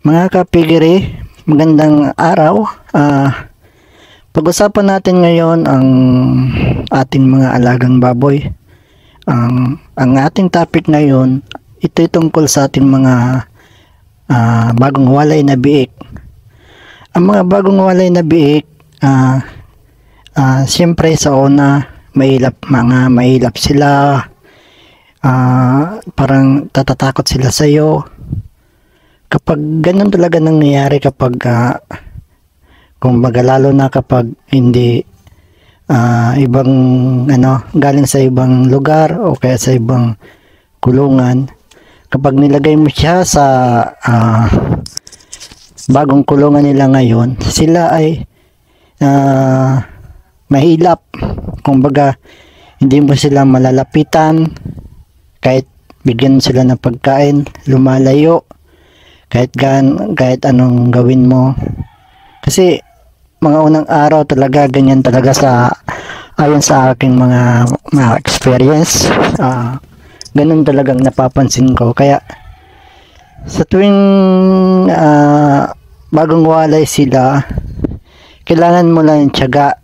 Mga kapigiri, magandang araw. Pag-usapan natin ngayon ang ating mga alagang baboy. Ang ating topic ngayon, ito tungkol sa ating mga bagong walay na biik. Ang mga bagong walay na biik, siyempre sa una, mahilap sila. Parang tatatakot sila sa iyo. Kapag ganun talaga nangyayari, kapag kung lalo na kapag hindi ibang galing sa ibang lugar o kaya sa ibang kulungan, kapag nilagay mo siya sa bagong kulungan nila ngayon, sila ay mahilap. Kumbaga, hindi mo sila malalapitan, kahit bigyan sila ng pagkain, lumalayo. Kahit anong gawin mo, kasi mga unang araw talaga ganyan talaga, ayon sa aking mga experience, ganun talagang napapansin ko. Kaya sa tuwing bagong walay sila, kailangan mo lang tiyaga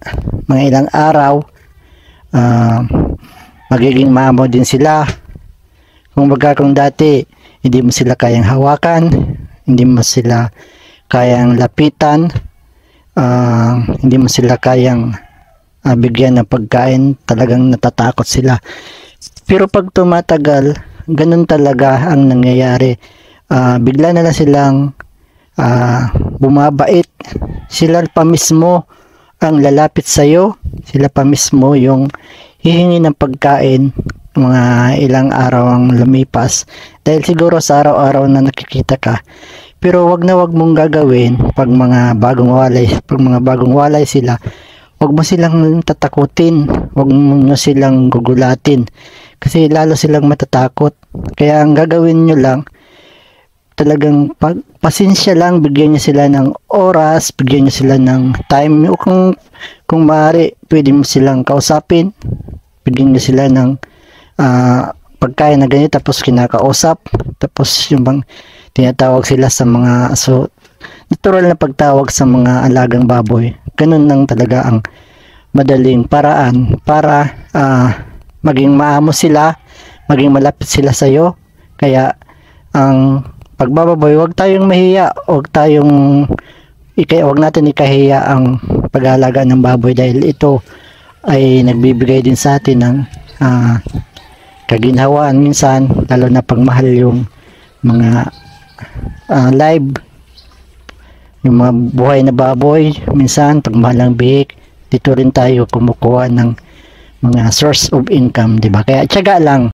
mga ilang araw, magiging maamo din sila. Kung dati hindi mo sila kayang hawakan, hindi mo sila kayang lapitan, hindi mo sila kayang bigyan ng pagkain, talagang natatakot sila. Pero pag tumatagal, ganun talaga ang nangyayari. Bigla na lang silang bumabait. Sila pa mismo ang lalapit sa iyo, sila pa mismo yung hihingi ng pagkain. Mga ilang araw ang lumipas, dahil siguro sa araw-araw na nakikita ka. Pero wag mong gagawin pag mga bagong walay sila, wag mo silang tatakutin, wag mo silang gugulatin, kasi lalo silang matatakot. Kaya ang gagawin nyo lang, talagang pasensya lang, bigyan nyo sila ng oras, bigyan nyo sila ng time. O kung maaari, pwede mo silang kausapin, bigyan nyo sila ng pagkain na ganito, tapos kinakausap, tapos yung bang tinatawag sila sa mga, so natural na pagtawag sa mga alagang baboy. Ganun lang talaga ang madaling paraan para maging maamo sila, maging malapit sila sa iyo. Kaya ang pagbababoy, wag tayong mahiya, wag natin ikahiya ang pag-aalaga ng baboy, dahil ito ay nagbibigay din sa atin ng kaginhawaan minsan, lalo na pag mahal yung mga live, yung mga buhay na baboy. Minsan pag mahal ang biik, dito rin tayo kumukuha ng mga source of income, di ba? Kaya tiyaga lang.